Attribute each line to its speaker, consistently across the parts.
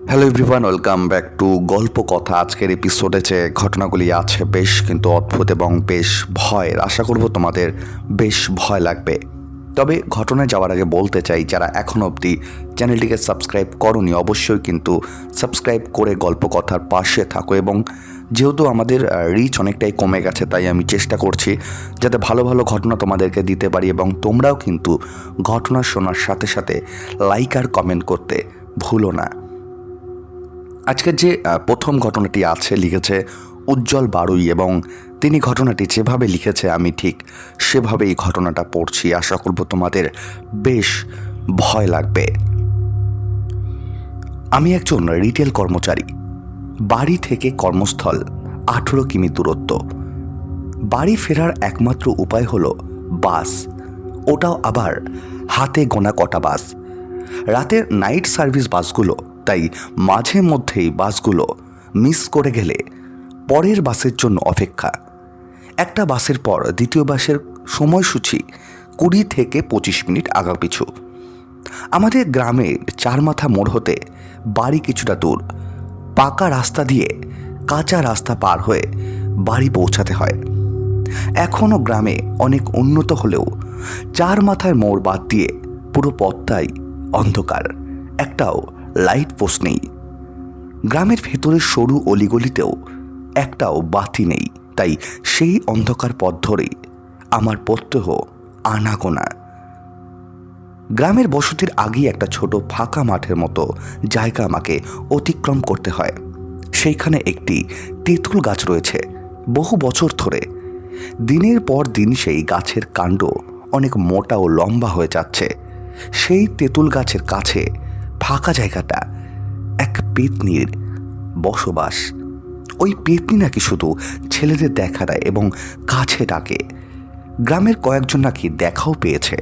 Speaker 1: Hello everyone, welcome back to গল্প কথা। আজকের এপিসোডে যে ঘটনাগুলি আছে বেশ কিন্তু অদ্ভুত এবং বেশ ভয়ের। আশা করব তোমাদের বেশ ভয় লাগবে। তবে ঘটনায় যাওয়ার আগে বলতে চাই, যারা এখনও অবধি চ্যানেলটিকে সাবস্ক্রাইব করোনি অবশ্যই কিন্তু সাবস্ক্রাইব করে গল্প কথার পাশে থাকো। এবং যেহেতু আমাদের রিচ অনেকটাই কমে গেছে, তাই আমি চেষ্টা করছি যাতে ভালো ভালো ঘটনা তোমাদেরকে দিতে পারি এবং তোমরাও কিন্তু ঘটনা শোনার সাথে সাথে লাইক আর কমেন্ট করতে ভুলো না। আজকের যে প্রথম ঘটনাটি আছে লিখেছে উজ্জ্বল বারুই, এবং তিনি ঘটনাটি যেভাবে লিখেছে আমি ঠিক সেভাবেই ঘটনাটা পড়ছি। আশা করব তোমাদের বেশ ভয় লাগবে। আমি একজন রিটেল কর্মচারী। বাড়ি থেকে কর্মস্থল 18 কিমি দূরত্ব। বাড়ি ফেরার একমাত্র উপায় হলো বাস, ওটাও আবার হাতে গোনা কটা বাস। রাতের নাইট সার্ভিস বাসগুলো, তাই মাঝে মধ্যেই বাসগুলো মিস করে গেলে পরের বাসের জন্য অপেক্ষা। একটা বাসের পর দ্বিতীয় বাসের সময়সূচি 20 থেকে 25 মিনিট আগাপিছু। আমাদের গ্রামের চারমাথা মোড় হতে বাড়ি কিছুটা দূর। পাকা রাস্তা দিয়ে কাঁচা রাস্তা পার হয়ে বাড়ি পৌঁছাতে হয়। এখনও গ্রামে অনেক উন্নত হলেও চার মাথার মোড় বাদ দিয়ে পুরো পথটাই অন্ধকার, একটাও লাইট পোস্ট নেই। গ্রামের ভেতরের সরু অলিগলিতেও একটাও বাতি নেই, তাই সেই অন্ধকার পথ ধরেই আমার প্রত্যহ আনাগোনা। গ্রামের বসতির আগেই একটা ছোট ফাঁকা মাঠের মতো জায়গা আমাকে অতিক্রম করতে হয়। সেইখানে একটি তেঁতুল গাছ রয়েছে বহু বছর ধরে। দিনের পর দিন সেই গাছের কাণ্ড অনেক মোটা ও লম্বা হয়ে যাচ্ছে। সেই তেঁতুল গাছের কাছে ফাঁকা জায়গাটা এক পেতনির বসবাস। ওই পেতনি নাকি শুধু ছেলেদের দেখা দেয় এবং কাছে ডাকে। গ্রামের কয়েকজন নাকি দেখাও পেয়েছে।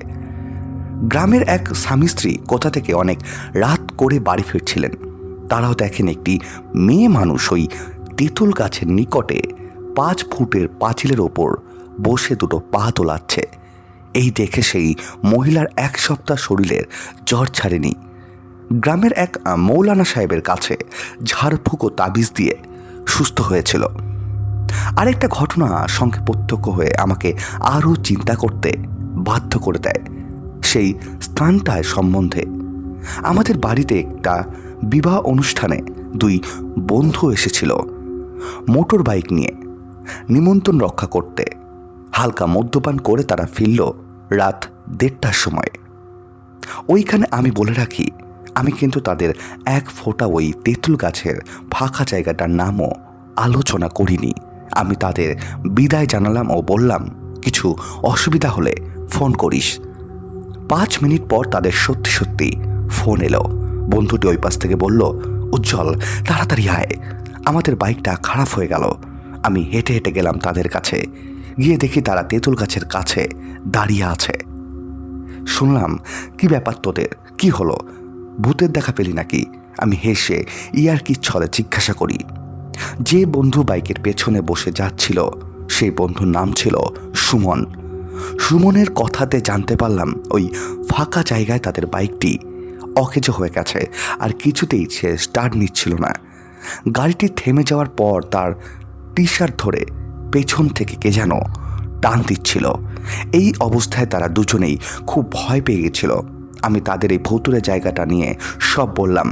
Speaker 1: গ্রামের এক স্বামী স্ত্রী কোথা থেকে অনেক রাত করে বাড়ি ফিরছিলেন। তারাও দেখেন একটি মেয়ে মানুষ ওই তেঁতুল গাছের নিকটে 5 ফুটের পাঁচিলের ওপর বসে দুটো পা তোলাচ্ছে। এই দেখে সেই মহিলার 1 সপ্তাহ শরীরের জ্বর ছাড়েনি। গ্রামের এক মৌলানা সাহেবের কাছে ঝাড়ফুঁক ও তাবিজ দিয়ে সুস্থ হয়েছিল। আরেকটা ঘটনা সঙ্গে প্রত্যক্ষ হয়ে আমাকে আরও চিন্তা করতে বাধ্য করে দেয় সেই স্থানটায় সম্বন্ধে। আমাদের বাড়িতে একটা বিবাহ অনুষ্ঠানে 2 বন্ধু এসেছিল মোটর বাইক নিয়ে নিমন্ত্রণ রক্ষা করতে। হালকা মদ্যপান করে তারা ফিরল রাত 1:30টার সময়। ওইখানে আমি বলে রাখি, আমি কিন্তু তাদের 1 ফোঁটা ওই তেঁতুল গাছের ফাঁকা জায়গাটার নামও আলোচনা করিনি। আমি তাদের বিদায় জানালাম ও বললাম, কিছু অসুবিধা হলে ফোন করিস। 5 মিনিট পর তাদের সত্যি সত্যি ফোন এলো। বন্ধুটি ওই পাশ থেকে বলল, উজ্জ্বল তাড়াতাড়ি আয়, আমাদের বাইকটা খারাপ হয়ে গেল। আমি হেঁটে হেঁটে গেলাম তাদের কাছে। গিয়ে দেখি তারা তেঁতুল গাছের কাছে দাঁড়িয়ে আছে। শুনলাম, কি ব্যাপার তোদের, কি হলো, ভূতের দেখা পেলি নাকি? আমি হেসে ইয়ার্কির ছলে জিজ্ঞাসা করি। যে বন্ধু বাইকের পেছনে বসে যাচ্ছিল সেই বন্ধুর নাম ছিল সুমন। সুমনের কথাতে জানতে পারলাম ওই ফাঁকা জায়গায় তাদের বাইকটি অকেজো হয়ে গেছে আর কিছুতেই সে স্টার্ট নিচ্ছিল না। গাড়িটি থেমে যাওয়ার পর তার টি শার্ট ধরে পেছন থেকে কে যেন টান দিচ্ছিল। এই অবস্থায় তারা দুজনেই খুব ভয় পেয়ে গেছিল। আমি তাদের এই ভৌতুরে জায়গাটা নিয়ে সব বললাম।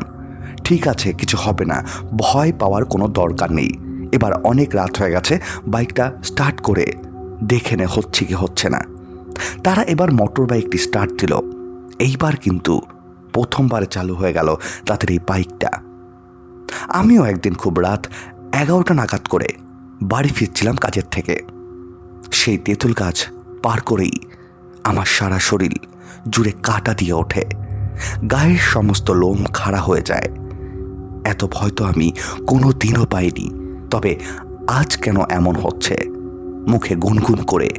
Speaker 1: ঠিক আছে, কিছু হবে না, ভয় পাওয়ার কোনো দরকার নেই। এবার অনেক রাত হয়ে গেছে, বাইকটা স্টার্ট করে দেখে নে হচ্ছে কি হচ্ছে না। তারা এবার মোটর বাইকটি স্টার্ট দিল। এইবার কিন্তু প্রথমবার চালু হয়ে গেল তাদের এই বাইকটা। আমিও একদিন খুব রাত 11টা নাগাদ করে বাড়ি ফিরছিলাম কাজের থেকে। সেই তেঁতুল গাছ পার করেই আমার সারা শরীর জুড়ে কাঁটা দিয়ে ওঠে, গায়ের সমস্ত লোম খাড়া হয়ে যায়। এত ভয় তো আমি কোনো দিনও পাইনি। তবে আজ কেন এমন হচ্ছে? মুখে গুনগুন করে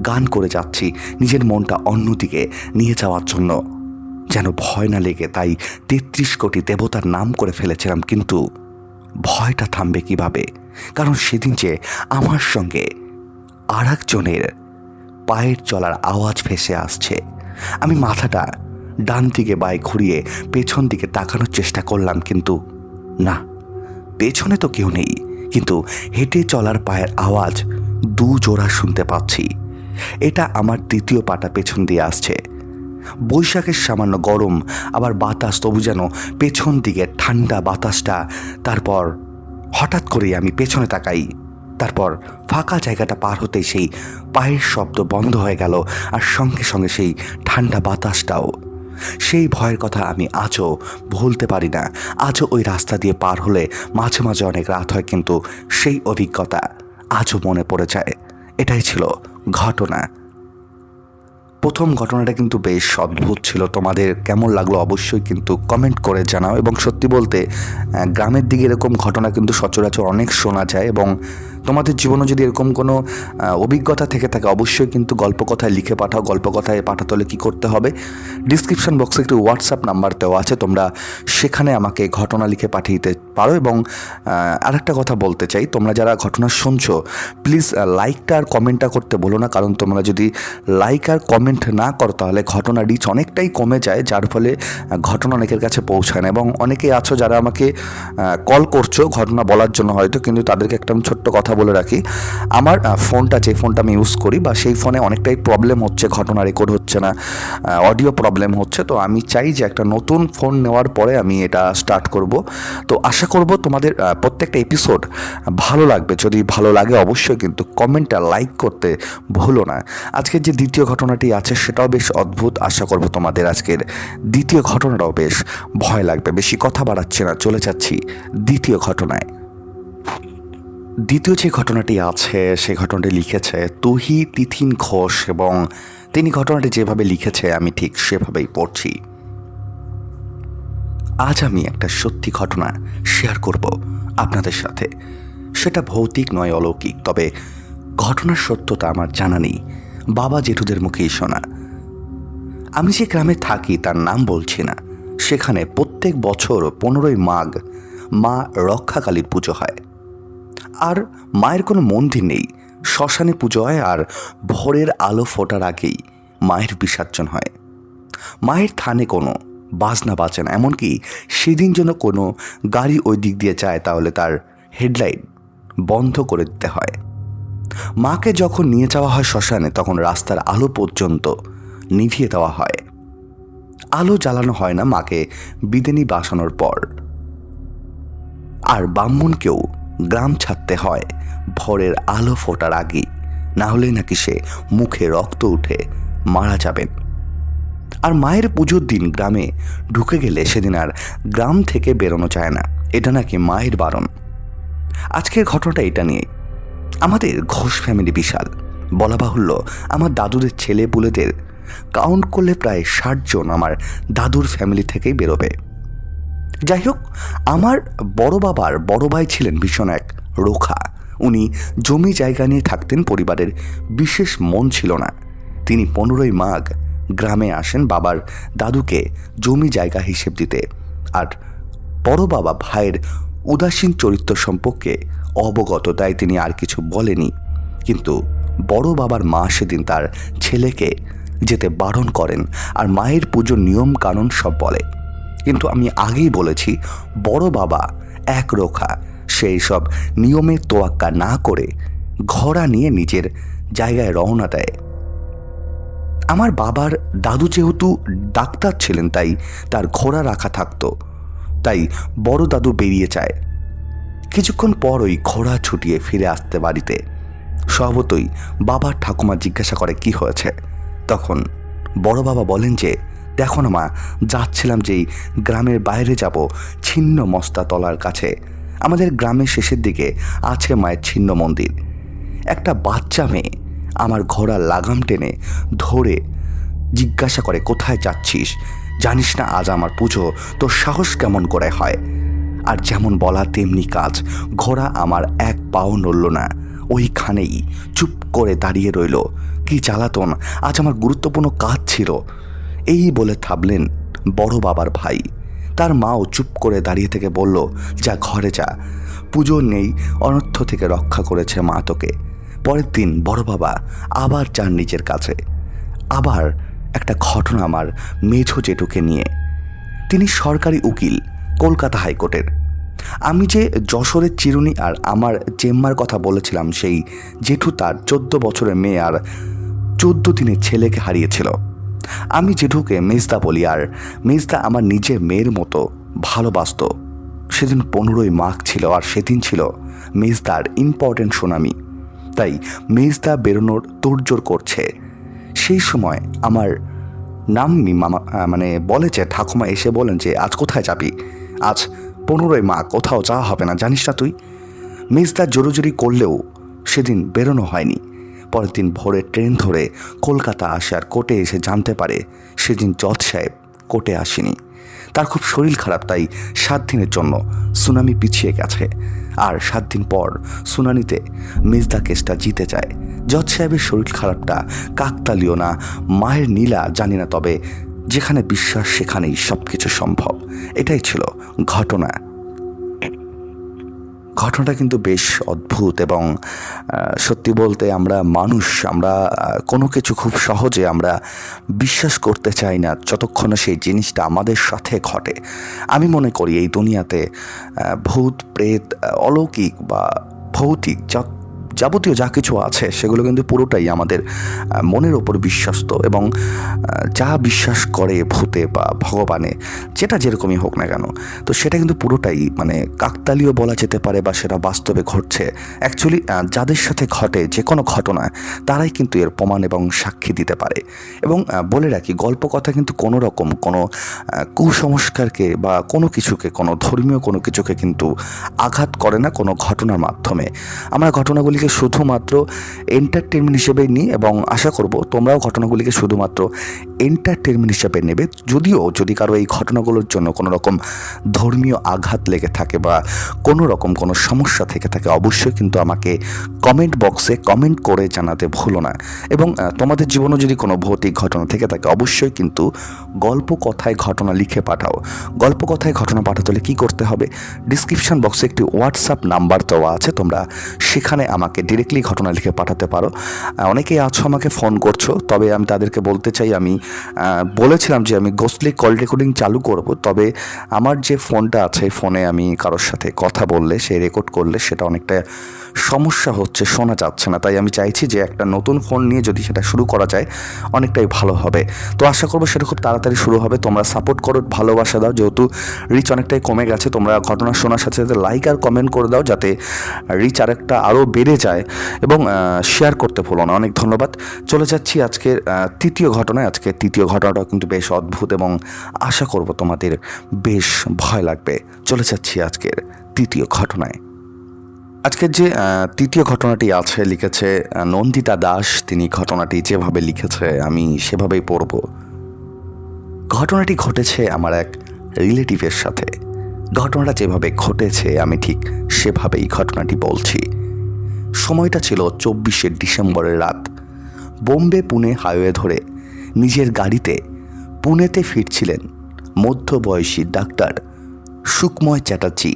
Speaker 1: গান করে যাচ্ছি নিজের মনটা অন্যদিকে নিয়ে যাওয়ার জন্য, যেন ভয় না লেগে। তাই 33 কোটি দেবতার নাম করে ফেলেছিলাম, কিন্তু ভয়টা থামবে কিভাবে? কারণ সেদিন যে আমার সঙ্গে আর একজনের পায়ের চলার আওয়াজ ভেসে আসছে। আমি মাথাটা ডান দিকে বাঁয়ে ঘুরিয়ে পেছন দিকে তাকানোর চেষ্টা করলাম, কিন্তু না, পেছনে তো কেউ নেই, কিন্তু হেঁটে চলার পায়ের আওয়াজ দু জোড়া শুনতে পাচ্ছি। এটা আমার দ্বিতীয় পাটা পেছন দিয়ে আসছে। বৈশাখের সামান্য গরম, আবার বাতাস, তবু যেন পেছন দিকে ঠান্ডা বাতাসটা। তারপর হঠাৎ করেই আমি পেছনে তাকাই। তারপর ফাঁকা জায়গাটা পার হতেই সেই পায়ের শব্দ বন্ধ হয়ে গেল, আর সঙ্গে সঙ্গে সেই ঠান্ডা বাতাসটাও। সেই ভয়ের কথা আমি আজও ভুলতে পারি না। আজও ওই রাস্তা দিয়ে পার হলে মাঝে মাঝে অনেক রাত হয়, কিন্তু সেই অভিজ্ঞতা আজও মনে পড়ে যায়। এটাই ছিল ঘটনা। প্রথম ঘটনাটা কিন্তু বেশ অদ্ভুত ছিল। তোমাদের কেমন লাগলো অবশ্যই কিন্তু কমেন্ট করে জানাও। এবং সত্যি বলতে গ্রামের দিকে এরকম ঘটনা কিন্তু সচরাচর অনেক শোনা যায়। এবং তোমাদের জীবনে যদি এরকম কোনো অভিজ্ঞতা থেকে থাকে অবশ্যই কিন্তু গল্পকথায় লিখে পাঠাও। গল্পকথায় পাঠাতে হলে কী করতে হবে, ডিসক্রিপশন বক্সে একটি হোয়াটসঅ্যাপ নাম্বার দেওয়া আছে, তোমরা সেখানে আমাকে ঘটনা লিখে পাঠিয়ে দিতে পারো। এবং আরেকটা কথা বলতে চাই, তোমরা যারা ঘটনা শুনছো প্লিজ লাইকটা আর কমেন্টটা করতে বলো না, কারণ তোমরা যদি লাইক আর কমেন্ট না করো তাহলে ঘটনা রিচ অনেকটাই কমে যায়, যার ফলে ঘটনা অনেকের কাছে পৌঁছায় না। এবং অনেকেই আছো যারা আমাকে কল করছো ঘটনা বলার জন্য হয়তো, কিন্তু তাদেরকে একটা ছোট্ট কথা বলে রাখি, আমার ফোনটা, যে ফোনটা আমি ইউজ করি বা সেই ফোনে অনেকটাই প্রবলেম হচ্ছে, ঘটনা রেকর্ড হচ্ছে না, অডিও প্রবলেম হচ্ছে। তো আমি চাই যে একটা নতুন ফোন নেওয়ার পরে আমি এটা স্টার্ট করব। তো আশা করব তোমাদের প্রত্যেকটা এপিসোড ভালো লাগবে। যদি ভালো লাগে অবশ্যই কিন্তু কমেন্টটা লাইক করতে ভুলো না। আজকের যে দ্বিতীয় ঘটনাটি আছে সেটাও বেশ অদ্ভুত। আশা করব তোমাদের আজকের দ্বিতীয় ঘটনাটাও বেশ ভয় লাগবে। বেশি কথা বাড়াচ্ছি না, চলে যাচ্ছি দ্বিতীয় ঘটনায়। দ্বিতীয় যে ঘটনাটি আছে সেই ঘটনাটি লিখেছে তুহি তিথিন ঘোষ, এবং তিনি ঘটনাটি যেভাবে লিখেছে আমি ঠিক সেভাবেই পড়ছি। আজ আমি একটা সত্যি ঘটনা শেয়ার করব আপনাদের সাথে। সেটা ভৌতিক নয়, অলৌকিক, তবে ঘটনার সত্যতা আমার জানা নেই, বাবা জেঠুদের মুখেই শোনা। আমি যে গ্রামে থাকি তার নাম বলছি না, সেখানে প্রত্যেক বছর 15ই মাঘ মা রক্ষাকালীর পুজো হয়। আর মায়ের কোনো মন্দির নেই, শ্মশানে পুজো হয়, আর ভোরের আলো ফোটার আগেই মায়ের বিসর্জন হয়। মায়ের থানে কোনো বাজনা বাজে না, এমনকি সেদিন যেন কোনো গাড়ি ওই দিক দিয়ে যায় তাহলে তার হেডলাইট বন্ধ করে দিতে হয়। মাকে যখন নিয়ে যাওয়া হয় শ্মশানে তখন রাস্তার আলো পর্যন্ত নিভিয়ে দেওয়া হয়, আলো জ্বালানো হয় না মাকে বিদেনি বাসানোর পর। আর ব্রাহ্মণকেও গ্রাম ছাড়তে হয় ভোরের আলো ফোটার আগেই, না হলে নাকি সে মুখে রক্ত উঠে মারা যাবেন। আর মায়ের পুজোর দিন গ্রামে ঢুকে গেলে সেদিন আর গ্রাম থেকে বেরোনো যায় না, এটা নাকি মায়ের বারণ। আজকের ঘটনাটা এটা নিয়ে। আমাদের ঘোষ ফ্যামিলি বিশাল, বলা বাহুল্য আমার দাদুদের ছেলে পুলেদের কাউন্ট করলে প্রায় 60 জন আমার দাদুর ফ্যামিলি থেকেই বেরোবে। যাই হোক, আমার বড় বাবার বড় ভাই ছিলেন ভীষণ এক রোখা। উনি জমি জায়গা নিয়ে থাকতেন, পরিবারের বিশেষ মন ছিল না। তিনি 15ই মাঘ গ্রামে আসেন বাবার দাদুকে জমি জায়গা হিসেব দিতে। আর বড় বাবা ভাইয়ের উদাসীন চরিত্র সম্পর্কে অবগত, তাই তিনি আর কিছু বলেনি। কিন্তু বড় বাবার মা সেদিন তার ছেলেকে যেতে বারণ করেন, আর মায়ের পুজোর নিয়ম কানুন সব বলে। কিন্তু আমি আগেই বলেছি বড় বাবা এক রোখা, সেই সব নিয়মে তোয়াক্কা না করে ঘোড়া নিয়ে নিজের জায়গায় রওনা দেয়। আমার বাবার দাদু যেহেতু ডাক্তার ছিলেন তাই তার ঘোড়া রাখা থাকতো, তাই বড় দাদু বেরিয়ে যায়। কিছুক্ষণ পর ওই ঘোড়া ছুটিয়ে ফিরে আসতে বাড়িতে। স্বভাবতই বাবার ঠাকুমা জিজ্ঞাসা করে কি হয়েছে। তখন বড় বাবা বলেন যে দেখো না মা, যাচ্ছিলাম যেই গ্রামের বাইরে যাব ছিন্ন মস্তা তলার কাছে, আমাদের গ্রামের শেষের দিকে আছে মায়ের ছিন্ন মন্দির। একটা বাচ্চা মেয়ে আমার ঘোড়ার লাগাম টেনে ধরে জিজ্ঞাসা করে কোথায় যাচ্ছিস, জানিস না আজ আমার পুজো, তোর সাহস কেমন করে হয়? আর যেমন বলা তেমনি কাজ, ঘোড়া আমার এক পাও নড়ল না, ওইখানেই চুপ করে দাঁড়িয়ে রইল। কি জ্বালাতন, আজ আমার গুরুত্বপূর্ণ কাজ ছিল। এই বলে থামলেন বড় বাবার ভাই। তার মাও চুপ করে দাঁড়িয়ে থেকে বলল, যা ঘরে যা, পুজো নেই, অনর্থ থেকে রক্ষা করেছে মা তোকে। পরের দিন বড় বাবা আবার যান নিজের কাছে। আবার একটা ঘটনা আমার মেঝো জেঠুকে নিয়ে। তিনি সরকারি উকিল, কলকাতা হাইকোর্টের। আমি যে যশোরের চিরুনি আর আমার চেম্বার কথা বলেছিলাম, সেই জেঠু তার 14 বছরের মেয়ে আর 14 দিনের ছেলেকে হারিয়েছিল। আমি জেঠুকে মেজদা বলি, আর মেজদা আমার নিজের মেয়ের মতো ভালোবাসত। সেদিন 15ই মাঘ ছিল, আর সেদিন ছিল মেজদার ইম্পর্টেন্ট সুনামি। তাই মেজদা বেরোনোর তোড়জোড় করছে। সেই সময় আমার নাম্মি মামা বলে যে ঠাকুমা এসে বলেন যে আজ কোথায় যাবি, আজ 15ই মাঘ, কোথাও যাওয়া হবে না, জানিস না তুই। মেজদা জোরোজোরি করলেও সেদিন বেরোনো হয়নি। পরের দিন ভোরে ট্রেন ধরে কলকাতা আসে, আর কোর্টে এসে জানতে পারে সেদিন জজ সাহেব কোর্টে আসেনি। তার খুব শরীর খারাপ, তাই 7 দিনের জন্য শুনানি পিছিয়ে গেছে। আর 7 দিন পর শুনানিতে মেজদা কেসটা জিতে যায়। জজ সাহেবের শরীর খারাপটা কাকতালীয় না মায়ের নীলা জানি না, তবে যেখানে বিশ্বাস সেখানেই সব কিছু সম্ভব। এটাই ছিল ঘটনাটা কিন্তু বেশ অদ্ভুত। এবং সত্যি বলতে আমরা মানুষ, আমরা কোনো কিছু খুব সহজে আমরা বিশ্বাস করতে চাই না যতক্ষণ না সেই জিনিসটা আমাদের সাথে ঘটে। আমি মনে করি এই দুনিয়াতে ভূত প্রেত অলৌকিক বা ভৌতিক যাবতীয় যা কিছু আছে সেগুলো কিন্তু পুরোটাই আমাদের মনের ওপর বিশ্বস্ত। এবং যা বিশ্বাস করে ভূতে বা ভগবানে, যেটা যেরকমই হোক না কেন, তো সেটা কিন্তু পুরোটাই কাকতালীয় বলা যেতে পারে, বা সেটা বাস্তবে ঘটছে। অ্যাকচুয়ালি যাদের সাথে ঘটে যে কোনো ঘটনা, তারাই কিন্তু এর প্রমাণ এবং সাক্ষী দিতে পারে। এবং বলে রাখি, গল্প কথা কিন্তু কোনো রকম কোনো কুসংস্কারকে বা কোনো কিছুকে, কোনো ধর্মীয় কোনো কিছুকে কিন্তু আঘাত করে না কোনো ঘটনার মাধ্যমে। আমরা ঘটনাগুলিকে শুধুমাত্র এন্টারটেনমেন্ট হিসেবেই নিই, এবং আশা করব তোমরাও ঘটনাগুলিকে শুধুমাত্র এন্টারটেনমেন্ট হিসেবে নেবে। যদি কারো এই ঘটনাগুলোর জন্য কোনো রকম ধর্মীয় আঘাত লেগে থাকে বা কোনো রকম কোনো সমস্যা থেকে থাকে, অবশ্যই কিন্তু আমাকে কমেন্ট বক্সে কমেন্ট করে জানাতে ভুলো না। এবং তোমাদের জীবনে যদি কোনো ভৌতিক ঘটনা থেকে থাকে, অবশ্যই কিন্তু গল্প কথায় ঘটনা লিখে পাঠাও। গল্প কথায় ঘটনা পাঠাতে হলে কী করতে হবে, ডিসক্রিপশন বক্সে একটি হোয়াটসঅ্যাপ নাম্বার দেওয়া আছে, তোমরা সেখানে আমাকে ডিরেক্টলি ঘটনা লিখে পাঠাতে পারো। অনেকেই আছো আমাকে ফোন করছো, তবে আমি তাদেরকে বলতে চাই, আমি বলেছিলাম যে আমি গোস্টলি কল রেকর্ডিং চালু করব, তবে আমার যে ফোনটা আছে ফোনে আমি কারোর সাথে কথা বললে, সে রেকর্ড করলে সেটা অনেকটা সমস্যা হচ্ছে, শোনা যাচ্ছে না। তাই আমি চাইছি যে একটা নতুন ফোন নিয়ে যদি সেটা শুরু করা যায় অনেকটাই ভালো হবে। তো আশা করবো সেটা খুব তাড়াতাড়ি শুরু হবে। তোমরা সাপোর্ট করো, ভালোবাসা দাও। যেহেতু রিচ অনেকটাই কমে গেছে, তোমরা ঘটনা শোনার সাথে সাথে লাইক আর কমেন্ট করে দাও, যাতে রিচ আরও বেড়ে যায়। এবং শেয়ার করতে ভুলো না। অনেক ধন্যবাদ। চলে যাচ্ছি আজকের তৃতীয় ঘটনায়। আজকের তৃতীয় ঘটনাটাও কিন্তু বেশ অদ্ভুত, এবং আশা করব তোমাদের বেশ ভয় লাগবে। চলে যাচ্ছি আজকের তৃতীয় ঘটনায়। আজকের যে তৃতীয় ঘটনাটি আছে, লিখেছে নন্দিতা দাস। তিনি ঘটনাটি যেভাবে লিখেছে আমি সেভাবেই পড়ব। ঘটনাটি ঘটেছে আমার এক রিলেটিভের সাথে। ঘটনাটা যেভাবে ঘটেছে আমি ঠিক সেভাবেই ঘটনাটি বলছি। সময়টা ছিল 24শে ডিসেম্বরের রাত। বোম্বে পুনে হাইওয়ে ধরে নিজের গাড়িতে পুনেতে ফিরছিলেন মধ্যবয়সী ডাক্তার সুখময় চ্যাটার্জি।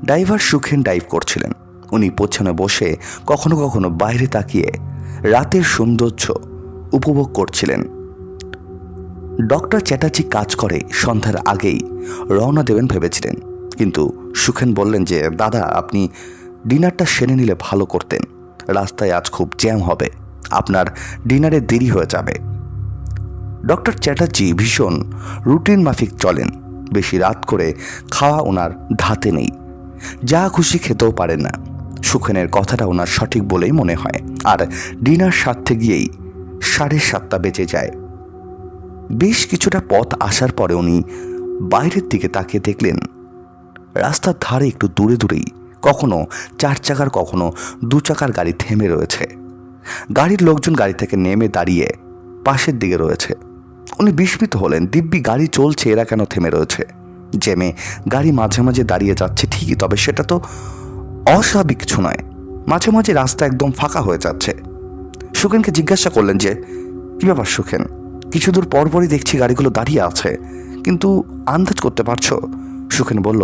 Speaker 1: ড্রাইভার সুখেন ড্রাইভ করছিলেন। উনি পেছনে বসে কখনো কখনো বাইরে তাকিয়ে রাতের সৌন্দর্য উপভোগ করছিলেন। ডক্টর চ্যাটার্জি কাজ করে সন্ধ্যার আগেই রওনা দেবেন ভেবেছিলেন, কিন্তু সুখেন বললেন যে দাদা, আপনি ডিনারটা সেরে নিলে ভালো করতেন। রাস্তায় আজ খুব জ্যাম হবে, আপনার ডিনারে দেরি হয়ে যাবে। ডক্টর চ্যাটার্জি ভীষণ রুটিন মাফিক চলেন। বেশি রাত করে খাওয়া ওনার ধাতে নেই, যা খুশি খেতেও পারেন না। সুখেনের কথাটা ওনার সঠিক বলেই মনে হয়। আর ডিনার সারতে গিয়েই 7:30 বেজে যায়। বেশ কিছুটা পথ আসার পরে উনি বাইরের দিকে তাকিয়ে দেখলেন রাস্তার ধারে একটু দূরে দূরেই কখনো 4 চাকার কখনো 2 চাকার গাড়ি থেমে রয়েছে। গাড়ির লোকজন গাড়ি থেকে নেমে দাঁড়িয়ে পাশের দিকে রয়েছে। উনি বিস্মিত হলেন, দিব্যি গাড়ি চলছে, এরা কেন থেমে রয়েছে? জ্যামে গাড়ি মাঝে মাঝে দাঁড়িয়ে যাচ্ছে ঠিকই, তবে সেটা তো অস্বাভাবিক কিছু নয়। মাঝে মাঝে রাস্তা একদম ফাঁকা হয়ে যাচ্ছে। সুখেনকে জিজ্ঞাসা করলেন যে কী ব্যাপার সুখেন, কিছু দূর পরপরই দেখছি গাড়িগুলো দাঁড়িয়ে আছে, কিন্তু আন্দাজ করতে পারছো? সুখেন বলল,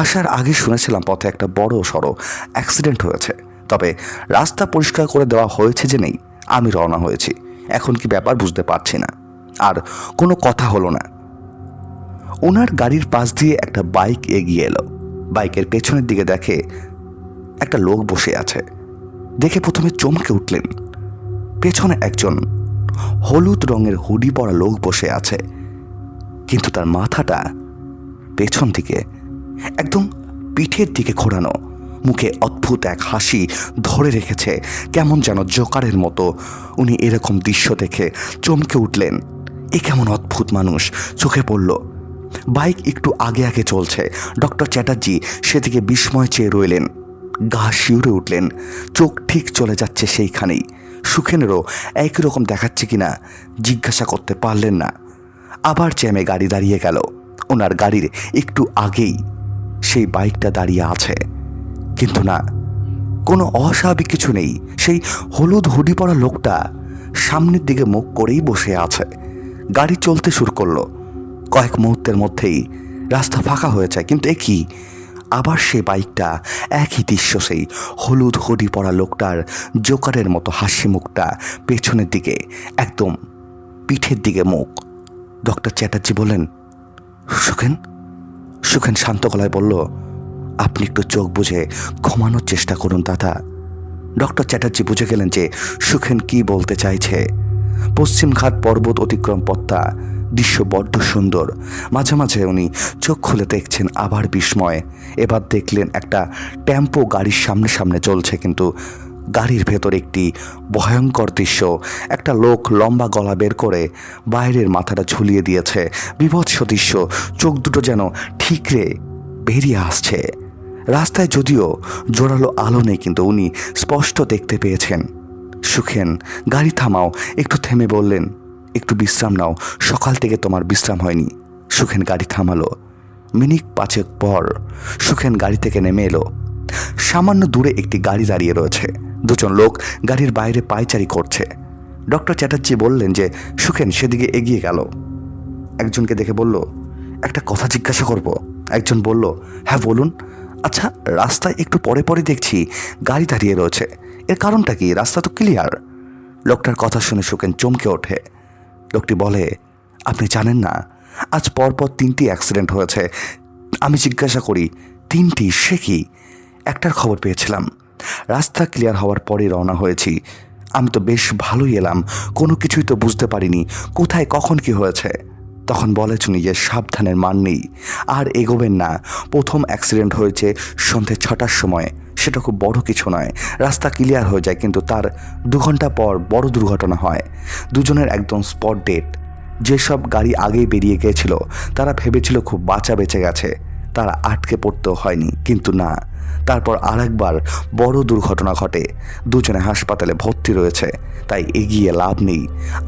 Speaker 1: আসার আগে শুনেছিলাম পথে একটা বড় সড়ো অ্যাক্সিডেন্ট হয়েছে, তবে রাস্তা পরিষ্কার করে দেওয়া হয়েছে যে নেই। আমি রওনা হয়েছি, এখন কি ব্যাপার বুঝতে পারছি না। আর কোনো কথা হলো না। ওনার গাড়ির পাশ দিয়ে একটা বাইক এগিয়ে এলো। বাইকের পেছনের দিকে দেখে একটা লোক বসে আছে। দেখে প্রথমে চমকে উঠলেন। পেছনে একজন হলুদ রঙের হুডি পরা লোক বসে আছে, কিন্তু তার মাথাটা পেছন দিকে, একদম পিঠের দিকে ঘোরানো। মুখে অদ্ভুত এক হাসি ধরে রেখেছে, কেমন যেন জোকারের মতো। উনি এরকম দৃশ্য দেখে চমকে উঠলেন। এ কেমন অদ্ভুত মানুষ চোখে পড়ল। বাইক একটু আগে আগে চলছে। ডক্টর চ্যাটার্জি সেদিকে বিস্ময় চেয়ে রইলেন। গা শিউরে উঠলেন। চোখ ঠিক চলে যাচ্ছে সেইখানেই। সুখেনেরও একই রকম দেখাচ্ছে কিনা জিজ্ঞাসা করতে পারলেন না। আবার জ্যামে গাড়ি দাঁড়িয়ে গেল। ওনার গাড়ির একটু আগেই সেই বাইকটা দাঁড়িয়ে আছে, কিন্তু না, কোনো অস্বাভাবিক কিছু নেই। সেই হলুদ হুডি পরা লোকটা সামনের দিকে মুখ করেই বসে আছে। গাড়ি চলতে শুরু করলো। কয়েক মুহূর্তের মধ্যেই রাস্তা ফাঁকা হয়ে যায়। কিন্তু এ কি, আবার সে বাইকটা, একই দৃশ্য, সেই হলুদ হুডি পরা লোকটার জোকারের মতো হাসি মুখটা, পেছনের দিকে, একদম পিঠের দিকে মুখ। ডক্টর চ্যাটার্জি বললেন, সুখেন? সুখেন শান্ত গলায় বলল, আপনি একটু চোখ বুঝে ঘুমানোর চেষ্টা করুন দাদা। ডক্টর চ্যাটার্জি বুঝে গেলেন যে সুখেন কি বলতে চাইছে। পশ্চিমঘাট পর্বত অতিক্রম পথটা, দৃশ্য বড্ড সুন্দর। মাঝে মাঝে উনি চোখ খুলে দেখছেন, আবার বিস্ময়। এবার দেখলেন একটা টেম্পো গাড়ির সামনে সামনে চলছে, কিন্তু গাড়ির ভেতর একটি ভয়ঙ্কর দৃশ্য। একটা লোক লম্বা গলা বের করে বাইরের মাথাটা ঝুলিয়ে দিয়েছে। বীভৎস দৃশ্য। চোখ দুটো যেন ঠিকরে বেরিয়ে আসছে। রাস্তায় যদিও জোরালো আলো নেই, কিন্তু উনি স্পষ্ট দেখতে পেয়েছেন। সুখেন, গাড়ি থামাও। একটু থেমে বললেন, একটু বিশ্রাম নাও, সকাল থেকে তোমার বিশ্রাম হয়নি। সুখেন গাড়ি থামালো। মিনিট 5 পর সুখেন গাড়ি থেকে নেমে এলো। সামান্য দূরে একটি গাড়ি দাঁড়িয়ে রয়েছে। দুজন লোক গাড়ির বাইরে পায়চারি করছে। ডক্টর চ্যাটার্জি বললেন যে সুখেন সেদিকে এগিয়ে গেল। একজনকে দেখে বলল, একটা কথা জিজ্ঞাসা করব। একজন বলল, হ্যাঁ বলুন। আচ্ছা, রাস্তায় একটু পরে পরে দেখছি গাড়ি দাঁড়িয়ে রয়েছে, এর কারণটা কি? রাস্তা তো ক্লিয়ার। লোকটার কথা শুনে সুখেন চমকে ওঠে। লোকটি বলে, আপনি জানেন না, আজ পরপর 3টি অ্যাক্সিডেন্ট হয়েছে। আমি জিজ্ঞাসা করি, 3টি? সে কি? একটার খবর পেয়েছিলাম। রাস্তা ক্লিয়ার হওয়ার পরে রওনা হয়েছি। আমি তো বেশ ভালোই এলাম, কোনো কিছুই তো বুঝতে পারিনি কোথায় কখন কি হয়েছে। তখন বলে শুনি যে সাবধানের মান নেই, আর এগোবেন না। প্রথম অ্যাক্সিডেন্ট হয়েছে সন্ধ্যে 6টার সময়। সেটা খুব বড় কিছু নয়, রাস্তা ক্লিয়ার হয়ে যায়, কিন্তু তার 2 ঘন্টা পর বড় দুর্ঘটনা হয়। দুজনের একদম স্পট ডেট। যেসব গাড়ি আগেই বেরিয়ে গিয়েছিল তারা ভেবেছিল খুব বাঁচা বেঁচে গেছে, তারা আটকে পড়তেও হয়নি, কিন্তু না। তারপর আরেকবার বড় দুর্ঘটনা ঘটে। দুজনে হাসপাতালে ভর্তি রয়েছে। তাই এগিয়ে লাভ নেই,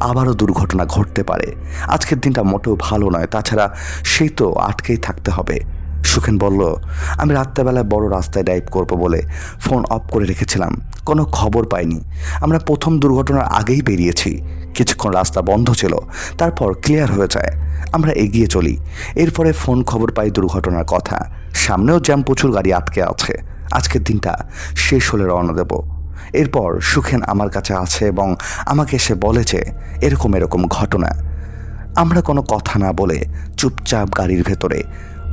Speaker 1: আবারও দুর্ঘটনা ঘটতে পারে। আজকের দিনটা মোটেও ভালো নয়, তাছাড়া সেই তো আটকেই থাকতে হবে। সুখেন বলল, আমি রাত্রেবেলায় বড় রাস্তায় ড্রাইভ করব বলে ফোন অফ করে রেখেছিলাম, কোনো খবর পাইনি। আমরা প্রথম দুর্ঘটনার আগেই বেরিয়েছি। কিছুক্ষণ রাস্তা বন্ধ ছিল, তারপর ক্লিয়ার হয়ে যায়। আমরা এগিয়ে চলি। এরপরে ফোন খবর পাই দুর্ঘটনার কথা। সামনেও জ্যাম, প্রচুর গাড়ি আটকে আছে। আজকের দিনটা শেষ হলে রওনা দেব। এরপর সুখেন আমার কাছে আছে এবং আমাকে এসে বলে যে এরকম এরকম ঘটনা। আমরা কোনো কথা না বলে চুপচাপ গাড়ির ভেতরে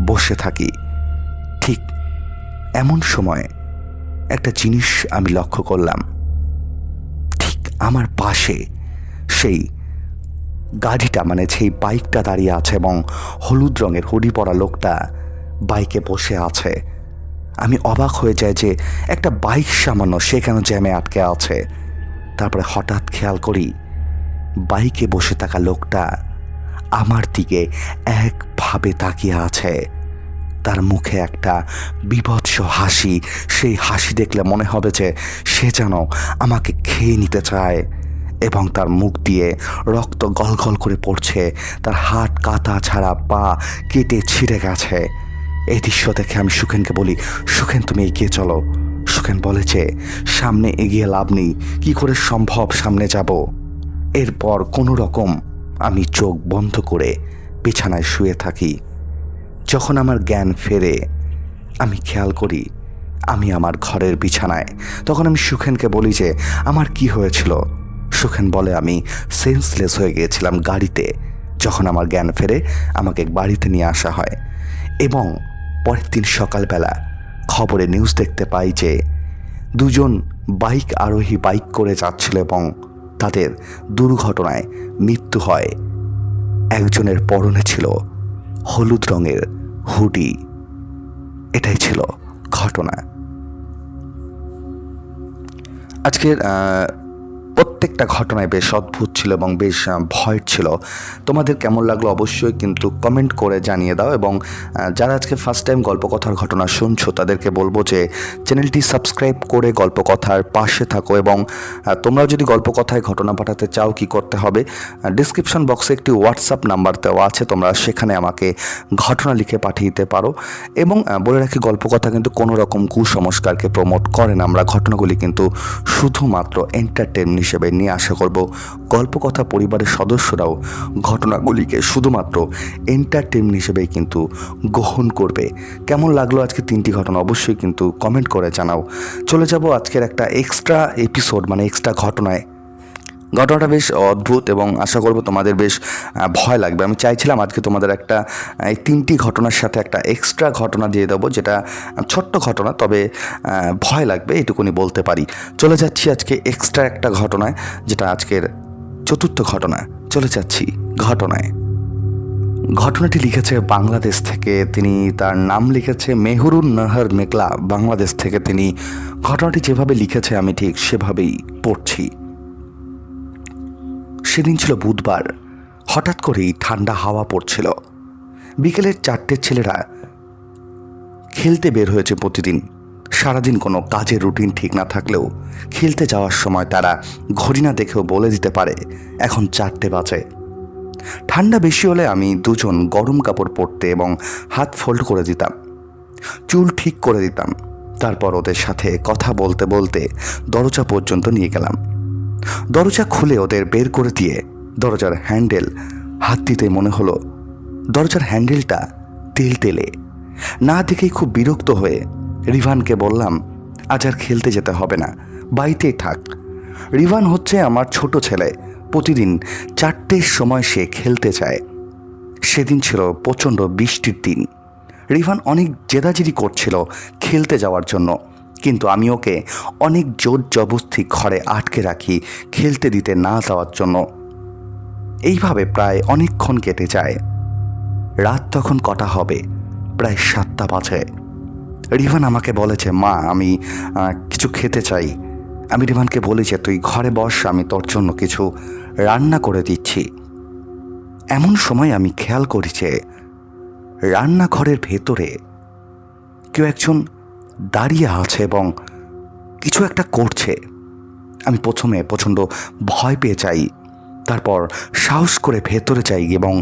Speaker 1: বসে থাকি। ঠিক এমন সময় একটা জিনিস আমি লক্ষ্য করলাম। ঠিক আমার পাশে সেই গাড়িটা, মানে সেই বাইকটা দাঁড়িয়ে আছে এবং হলুদ রঙের হুডি পরা লোকটা বাইকে বসে আছে। আমি অবাক হয়ে যাই যে একটা বাইক সামান্য, সে কেন জ্যামে আটকে আছে। তারপরে হঠাৎ খেয়াল করি বাইকে বসে থাকা লোকটা আমার দিকে একভাবে তাকিয়ে আছে। তার মুখে একটা বীভৎস হাসি। সেই হাসি দেখলে মনে হবে যে সে যেন আমাকে খেয়ে নিতে চায়, এবং তার মুখ দিয়ে রক্ত গলগল করে পড়ছে। তার হাত কাটা ছাড়া পা কেটে ছিঁড়ে গেছে। এই দৃশ্য দেখে আমি সুখেনকে বলি, সুখেন তুমি এগিয়ে চলো। সুখেন বলে যে সামনে এগিয়ে লাভ নেই, কি করে সম্ভব সামনে যাব। এরপর কোনো রকম আমি চোখ বন্ধ করে বিছানায় শুয়ে থাকি। যখন আমার জ্ঞান ফেরে আমি খেয়াল করি আমি আমার ঘরের বিছানায়। তখন আমি সুখেনকে বলি যে আমার কি হয়েছিল। সুখেন বলে আমি সেন্সলেস হয়ে গিয়েছিলাম গাড়িতে। যখন আমার জ্ঞান ফেরে আমাকে বাড়িতে নিয়ে আসা হয় এবং পরের দিন সকালবেলা খবরে নিউজ দেখতে পাই যে দুজন বাইক আরোহী বাইক করে যাচ্ছিল এবং তাদের দুর্ঘটনায় মৃত্যু হয়। একজনের পরনে ছিল হলুদ রঙের হুডি। এটাই ছিল ঘটনা। আজকের প্রত্যেকটা ঘটনায় বেশ অদ্ভুত ছিল এবং বেশ ভয়ের ছিল। তোমাদের কেমন লাগলো অবশ্যই কিন্তু কমেন্ট করে জানিয়ে দাও। এবং যারা আজকে ফার্স্ট টাইম গল্পকথার ঘটনা শুনছো তাদেরকে বলবো যে চ্যানেলটি সাবস্ক্রাইব করে গল্পকথার পাশে থাকো। এবং তোমরাও যদি গল্পকথায় ঘটনা পাঠাতে চাও কি করতে হবে, ডিসক্রিপশন বক্সে একটি হোয়াটসঅ্যাপ নাম্বার দেওয়া আছে, তোমরা সেখানে আমাকে ঘটনা লিখে পাঠিয়ে দিতে পারো। এবং বলে রাখি, গল্পকথা কিন্তু কোনো রকম কুসংস্কারকে প্রমোট করে না। আমরা ঘটনাগুলি কিন্তু শুধুমাত্র এন্টারটেনমেন্ট হিসেবে নিয়ে আশা করব গল্পকথা পরিবারের সদস্যরাও ঘটনাগুলিকে শুধুমাত্র এন্টারটেনমেন্ট হিসেবেই কিন্তু গ্রহণ করবে। কেমন লাগলো আজকে 3টি ঘটনা অবশ্যই কিন্তু কমেন্ট করে জানাও। চলে যাব আজকের একটা এক্সট্রা এপিসোড, মানে এক্সট্রা ঘটনায়। ঘটনাটা বেশ অদ্ভুত এবং আশা করব তোমাদের বেশ ভয় লাগবে। আমি চাইছিলাম আজকে তোমাদের একটা এই 3টি ঘটনার সাথে একটা এক্সট্রা ঘটনা দিয়ে দেবো, যেটা ছোট্ট ঘটনা, তবে ভয় লাগবে এটুকুনি বলতে পারি। চলে যাচ্ছি আজকে এক্সট্রা একটা ঘটনায়, যেটা আজকের 4র্থ ঘটনা। চলে যাচ্ছি ঘটনায়। ঘটনাটি লিখেছে বাংলাদেশ থেকে, তিনি তার নাম লিখেছে মেহরুন নাহার মেঘলা। বাংলাদেশ থেকে তিনি ঘটনাটি যেভাবে লিখেছে আমি ঠিক সেভাবেই পড়ছি। সেদিন ছিল বুধবার। হঠাৎ করেই ঠান্ডা হাওয়া পড়ছিল। বিকেলের 4টের ছেলেরা খেলতে বের হয়েছে প্রতিদিন। সারাদিন কোনো কাজের রুটিন ঠিক না থাকলেও খেলতে যাওয়ার সময় তারা ঘড়ি না দেখেও বলে দিতে পারে এখন 4টে বাজে। ঠান্ডা বেশি হলে আমি দুজন গরম কাপড় পরতে এবং হাত ফোল্ড করে দিতাম, চুল ঠিক করে দিতাম। তারপর ওদের সাথে কথা বলতে বলতে দরজা পর্যন্ত নিয়ে গেলাম। দরজা খুলে ওদের বের করে দিয়ে দরজার হ্যান্ডেল হাত দিতে মনে হলো দরজার হ্যান্ডেলটা তেলতেলে। না দেখেই খুব বিরক্ত হয়ে রিভানকে বললাম, আজ আর খেলতে যেতে হবে না, বাড়িতেই থাক। রিভান হচ্ছে আমার ছোট ছেলে। প্রতিদিন 4টের সময় সে খেলতে চায়। সেদিন ছিল প্রচণ্ড বৃষ্টির দিন। রিভান অনেক জেদাজেদি করছিল খেলতে যাওয়ার জন্য, কিন্তু আমি ওকে অনেক জোর জবরদস্তি ঘরে আটকে রাখি খেলতে দিতে না যাওয়ার জন্য। এইভাবে প্রায় অনেকক্ষণ কেটে যায়। রাত তখন কটা হবে, প্রায় 7টা বাজে। রিভান আমাকে বলেছে, মা আমি কিছু খেতে চাই। আমি রিভানকে বলি যে তুই ঘরে বস, আমি তোর জন্য কিছু রান্না করে দিচ্ছি। এমন সময় আমি খেয়াল করি যে রান্নাঘরের ভেতরে কেউ একজন দাঁড়িয়ে আছে এবং কিছু একটা করছে। আমি প্রথমে প্রচণ্ড ভয় পেয়ে যাই। তারপর সাহস করে ভেতরে যাই এবং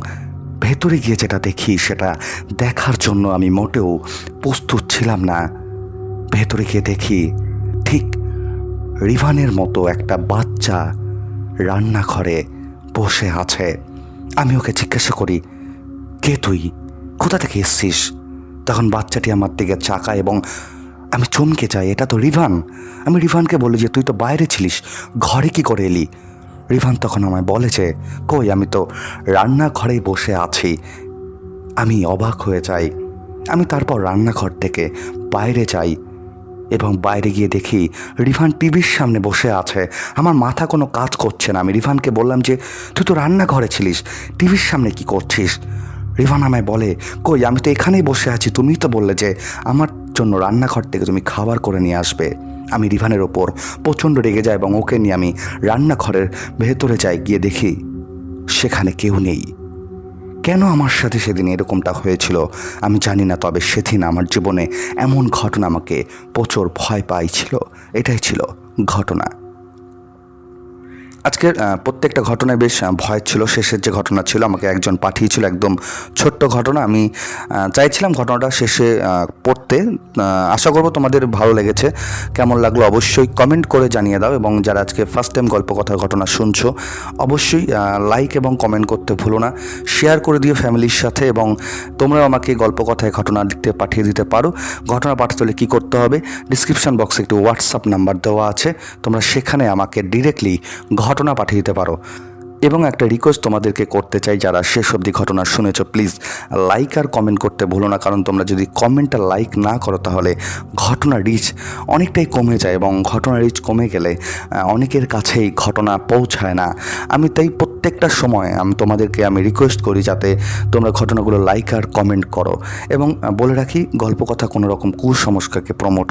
Speaker 1: ভেতরে গিয়ে যেটা দেখি সেটা দেখার জন্য আমি মোটেও প্রস্তুত ছিলাম না। ভেতরে গিয়ে দেখি ঠিক রিভানের মতো একটা বাচ্চা রান্নাঘরে বসে আছে। আমি ওকে জিজ্ঞাসা করি, কে তুই, কোথা থেকে এসছিস? তখন বাচ্চাটি আমার দিকে চাকায় এবং আমি চমকে যাই, এটা তো রিভান। আমি রিভানকে বলি যে তুই তো বাইরে ছিলিস, ঘরে কি করে এলি? রিভান তখন আমায় বলে যে কই, আমি তো রান্নাঘরেই বসে আছি। আমি অবাক হয়ে যাই। আমি তারপর রান্নাঘর থেকে বাইরে যাই এবং বাইরে গিয়ে দেখি রিভান টিভির সামনে বসে আছে। আমার মাথা কোনো কাজ করছে না। আমি রিভানকে বললাম যে তুই তো রান্নাঘরে ছিলিস, টিভির সামনে কি করছিস? রিভান আমায় বলে, কই আমি তো এখানেই বসে আছি, তুমিই তো বললে যে আমার জন্য রান্নাঘর থেকে তুমি খাবার করে নিয়ে আসবে। আমি রিভানের ওপর প্রচণ্ড রেগে যাই এবং ওকে নিয়ে আমি রান্নাঘরের ভেতরে যাই। গিয়ে দেখি সেখানে কেউ নেই। কেন আমার সাথে সেদিন এরকমটা হয়েছিল আমি জানি না, তবে সেদিন আমার জীবনে এমন ঘটনা আমাকে প্রচুর ভয় পাইছিল। এটাই ছিল ঘটনা। আজকের প্রত্যেকটা ঘটনায় বেশ ভয় ছিল। শেষের যে ঘটনা ছিল আমাকে একজন পাঠিয়েছিল, একদম ছোট্ট ঘটনা। আমি চাইছিলাম ঘটনাটা শেষে পড়তে। আশা করব তোমাদের ভালো লেগেছে। কেমন লাগলো অবশ্যই কমেন্ট করে জানিয়ে দাও। এবং যারা আজকে ফার্স্ট টাইম গল্পকথার ঘটনা শুনছো অবশ্যই লাইক এবং কমেন্ট করতে ভুলো না। শেয়ার করে দিও ফ্যামিলির সাথে। এবং তোমরাও আমাকে গল্পকথায় ঘটনা লিখতে পাঠিয়ে দিতে পারো। ঘটনা পাঠাতে হলে কী করতে হবে, ডিসক্রিপশন বক্সে একটি হোয়াটসঅ্যাপ নাম্বার দেওয়া আছে, তোমরা সেখানে আমাকে ডিরেক্টলি ঘটনা পাঠিয়ে দিতে পারো। এবং একটা রিকোয়েস্ট তোমাদেরকে করতে চাই, যারা শেষ অবধি ঘটনা শুনেছো, প্লিজ লাইক আর কমেন্ট করতে ভুলো না। কারণ তোমরা যদি কমেন্ট আর লাইক না করো তাহলে ঘটনা রিচ অনেকটাই কমে যায়, এবং ঘটনা রিচ কমে গেলে অনেকের কাছেই ঘটনা পৌঁছায় না। আমি তাই প্রত্যেকটা সময় তোমাদেরকে রিকোয়েস্ট করি যাতে তোমরা ঘটনাগুলো লাইক আর কমেন্ট করো। এবং বলে রাখি, গল্প কথা কোনো রকম কুসংস্কারকে প্রমোট